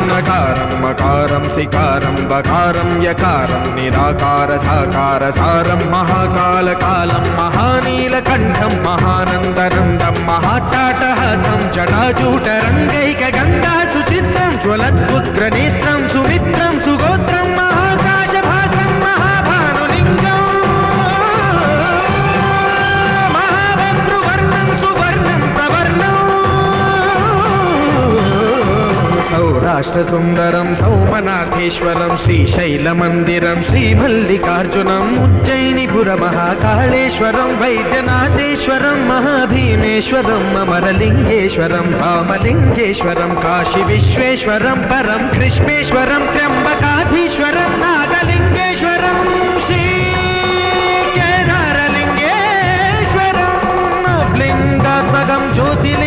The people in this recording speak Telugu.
నకారం మకారం సికారం బకారం యకారం నిరాకార సాకార సారం మహాకాల కాలం మహానీలకంఠం మహానందనందం మహాటాటహాసం జటాజూటరంగైక గంగా సుచిత్రం జ్వలద్వుగ్రనేత్రం సుమిత్రం సుగోత్రం మహాకాశభాగం మహాభానులింగం మహాభద్రువర్ణం సువర్ణం ప్రవర్ణం సౌరాష్ట్రసుందరం సౌమనాథేశ్వరం శ్రీశైలమందిరం శ్రీమల్లికార్జునం ఉజ్జయినిపుర మహాకాళేశ్వరం వైద్యనాథేశ్వరం మహాభీమేశ్వరం అమరలింగేశ్వరం రామలింగేశ్వరం కాశీ విశ్వేశ్వరం పరం కృష్ణేశ్వరం త్ర్యంబకాధీశ్వరం నాగలింగేశ్వరం శ్రీ కేదారలింగేశ్వరం లింగాత్మకం జ్యోతిలింగం